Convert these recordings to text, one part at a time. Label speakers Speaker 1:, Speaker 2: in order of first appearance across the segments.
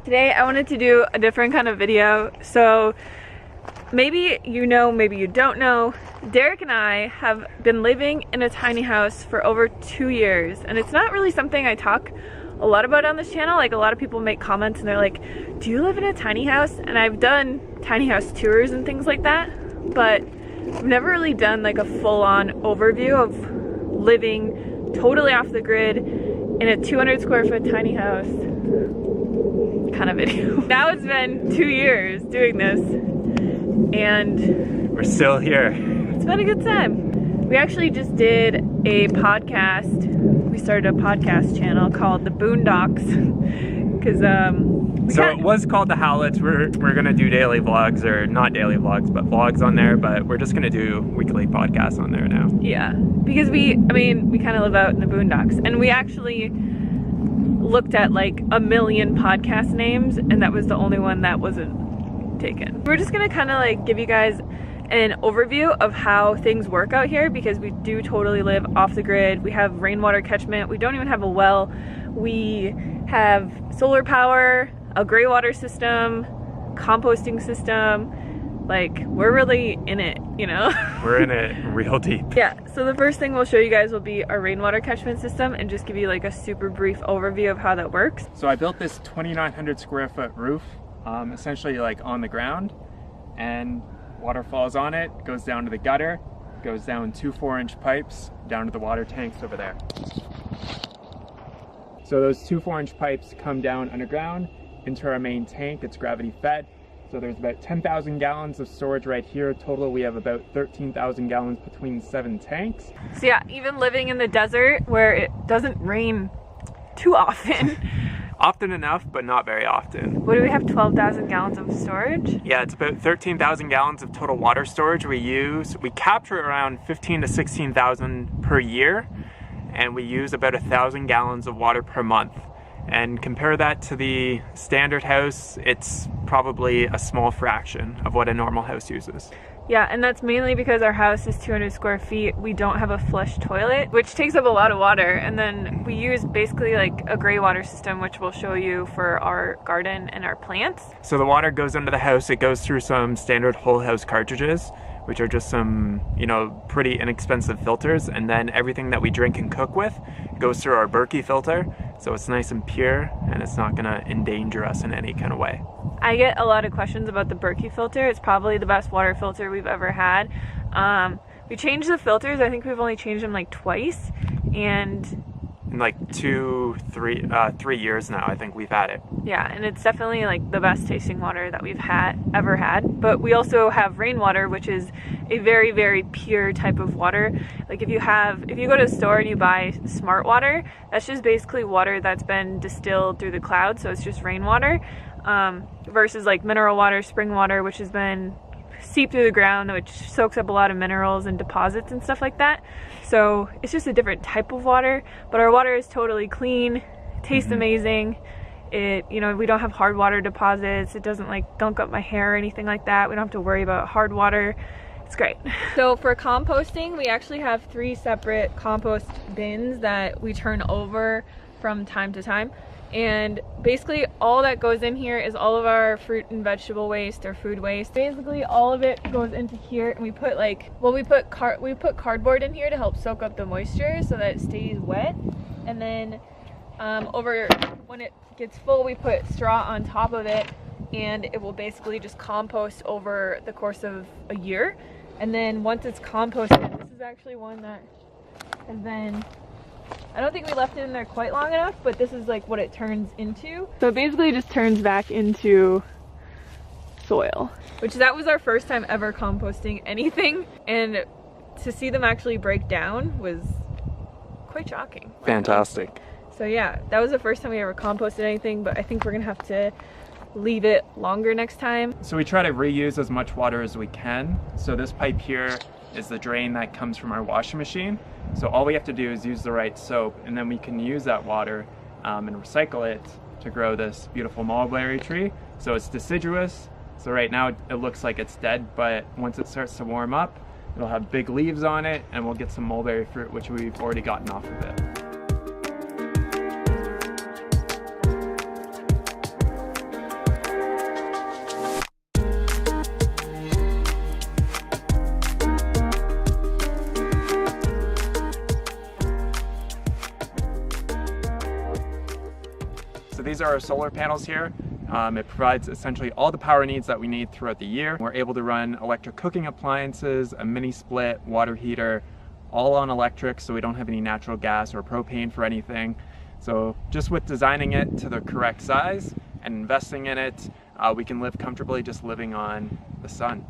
Speaker 1: Today I wanted to do a different kind of video. So maybe you know, maybe you don't know, Derek and I have been living in a tiny house for over 2 years, and it's not really something I talk a lot about on this channel. Like, a lot of people make comments and they're like, do you live in a tiny house? And I've done tiny house tours and things like that, but I've never really done like a full-on overview of living totally off the grid in a 200 square foot tiny house kind of video. Now it's been 2 years doing this and
Speaker 2: we're still here.
Speaker 1: It's been a good time. We actually just did a podcast. We started a podcast channel called The Boondocks because
Speaker 2: it was called The Howlets. We're gonna do daily vlogs, or not daily vlogs, but vlogs on there, but we're just gonna do weekly podcasts on there now.
Speaker 1: Yeah, because we kind of live out in the boondocks, and we actually looked at like a million podcast names, and that was the only one that wasn't taken. We're just gonna kind of like give you guys an overview of how things work out here, because we do totally live off the grid. We have rainwater catchment. We don't even have a well. We have solar power, a gray water system, composting system. Like, we're really in it, you know?
Speaker 2: We're in it real deep.
Speaker 1: Yeah, so the first thing we'll show you guys will be our rainwater catchment system, and just give you like a super brief overview of how that works.
Speaker 2: So I built this 2,900 square foot roof, essentially like on the ground, and water falls on it, goes down to the gutter, goes down 2 4-inch pipes down to the water tanks over there. So those 2 4-inch pipes come down underground into our main tank. It's gravity fed. So there's about 10,000 gallons of storage right here. Total, we have about 13,000 gallons between 7 tanks.
Speaker 1: So yeah, even living in the desert where it doesn't rain too often.
Speaker 2: Often enough, but not very often.
Speaker 1: What do we have, 12,000 gallons of storage?
Speaker 2: Yeah, it's about 13,000 gallons of total water storage we capture around 15 to 16,000 per year, and we use about 1,000 gallons of water per month. And compare that to the standard house, it's probably a small fraction of what a normal house uses.
Speaker 1: Yeah, and that's mainly because our house is 200 square feet. We don't have a flush toilet, which takes up a lot of water. And then we use basically like a gray water system, which we'll show you for our garden and our plants.
Speaker 2: So the water goes into the house, it goes through some standard whole house cartridges, which are just some, you know, pretty inexpensive filters. And then everything that we drink and cook with goes through our Berkey filter. So it's nice and pure, and it's not gonna endanger us in any kind of way.
Speaker 1: I get a lot of questions about the Berkey filter. It's probably the best water filter we've ever had. We changed the filters. I think we've only changed them like twice, and
Speaker 2: in like 3 years now, I think we've had it.
Speaker 1: Yeah, and it's definitely like the best tasting water that we've ever had. But we also have rainwater, which is a very, very pure type of water. Like, if you go to a store and you buy smart water, that's just basically water that's been distilled through the clouds, so it's just rainwater. Versus like mineral water, spring water, which has been seeped through the ground, which soaks up a lot of minerals and deposits and stuff like that. So it's just a different type of water, but our water is totally clean, tastes amazing. It, you know, we don't have hard water deposits. It doesn't like gunk up my hair or anything like that. We don't have to worry about hard water. It's great. So for composting, we actually have 3 separate compost bins that we turn over from time to time. And basically all that goes in here is all of our fruit and vegetable waste or food waste. Basically all of it goes into here, and we put like, well, we put cardboard in here to help soak up the moisture so that it stays wet. And then when it gets full, we put straw on top of it, and it will basically just compost over the course of a year. And then once it's composted, this is actually one that has been, I don't think we left it in there quite long enough, but this is like what it turns into. So it basically just turns back into soil, which that was our first time ever composting anything, and to see them actually break down was quite shocking.
Speaker 2: Fantastic.
Speaker 1: So yeah, that was the first time we ever composted anything, but I think we're gonna have to leave it longer next time.
Speaker 2: So we try to reuse as much water as we can. So this pipe here is the drain that comes from our washing machine. So all we have to do is use the right soap, and then we can use that water and recycle it to grow this beautiful mulberry tree. So it's deciduous. So right now it looks like it's dead, but once it starts to warm up, it'll have big leaves on it, and we'll get some mulberry fruit, which we've already gotten off of it. are our solar panels here. It provides essentially all the power needs that we need throughout the year. We're able to run electric cooking appliances, a mini split, water heater, all on electric, so we don't have any natural gas or propane for anything. So just with designing it to the correct size and investing in it, we can live comfortably just living on the sun.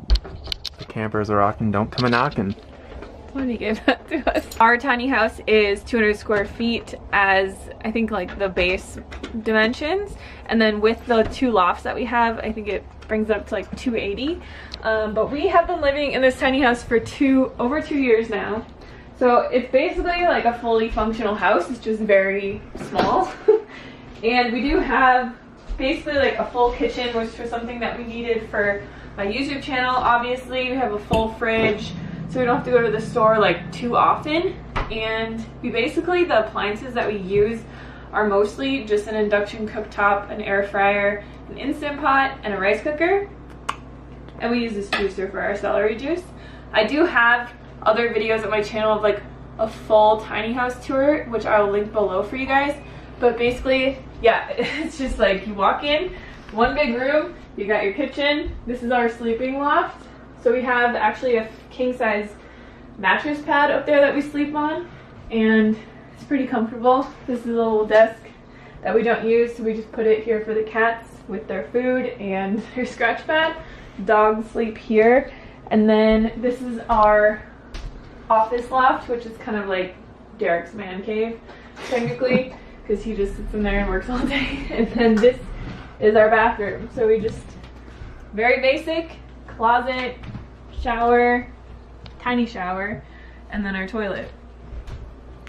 Speaker 2: The campers are rocking, don't come a knocking.
Speaker 1: Somebody gave that to us. Our tiny house is 200 square feet as I think like the base dimensions, and then with the 2 lofts that we have, I think it brings it up to like 280. But we have been living in this tiny house for over 2 years now. So it's basically like a fully functional house. It's just very small. And we do have basically like a full kitchen, which was something that we needed for my YouTube channel. Obviously, we have a full fridge, so we don't have to go to the store like too often. And we basically, the appliances that we use are mostly just an induction cooktop, an air fryer, an Instant Pot, and a rice cooker. And we use this juicer for our celery juice. I do have other videos on my channel of like a full tiny house tour, which I will link below for you guys. But basically, yeah, it's just like you walk in, one big room, you got your kitchen. This is our sleeping loft. So we have actually a king size mattress pad up there that we sleep on, and it's pretty comfortable. This is a little desk that we don't use, so we just put it here for the cats with their food and their scratch pad. Dogs sleep here. And then this is our office loft, which is kind of like Derek's man cave technically, because he just sits in there and works all day. And then this is our bathroom. So we just, very basic, closet, shower, tiny shower, and then our toilet.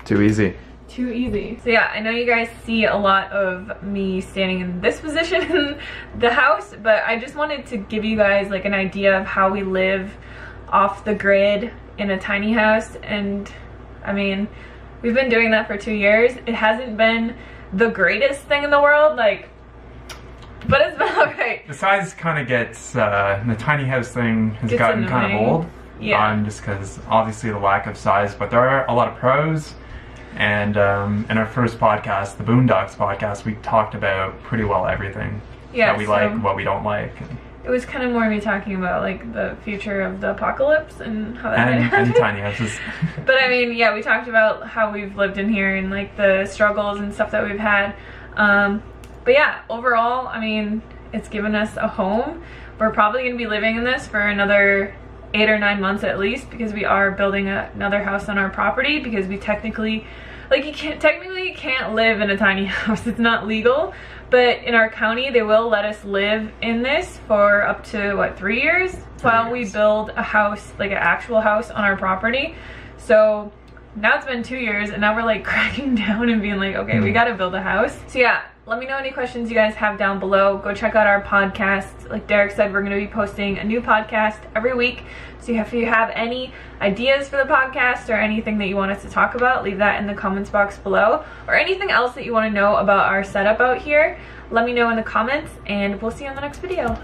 Speaker 2: Too easy.
Speaker 1: Too easy. So yeah, I know you guys see a lot of me standing in this position in the house, but I just wanted to give you guys like an idea of how we live off the grid in a tiny house. And I mean, we've been doing that for 2 years. It hasn't been the greatest thing in the world, like, but it's been alright.
Speaker 2: The size kind of gets, the tiny house thing has gotten
Speaker 1: annoying.
Speaker 2: kind of old.
Speaker 1: Yeah.
Speaker 2: Just because obviously the lack of size, but there are a lot of pros. And in our first podcast, the Boondocks podcast, we talked about pretty well everything that we like, what we don't like.
Speaker 1: It was kind of more me talking about like the future of the apocalypse and how that might happen.
Speaker 2: And tiny houses.
Speaker 1: But I mean, yeah, we talked about how we've lived in here and like the struggles and stuff that we've had. But yeah, overall, I mean, it's given us a home. We're probably going to be living in this for another 8 or 9 months at least, because we are building another house on our property, because we technically, like, you can't live in a tiny house. It's not legal, but in our county they will let us live in this for up to what, 3 years while we build a house, like an actual house on our property. So now it's been 2 years, and now we're like cracking down and being like, okay, we gotta build a house. So yeah, let me know any questions you guys have down below. Go check out our podcast. Like Derek said, we're going to be posting a new podcast every week. So if you have any ideas for the podcast or anything that you want us to talk about, leave that in the comments box below. Or anything else that you want to know about our setup out here, let me know in the comments, and we'll see you on the next video.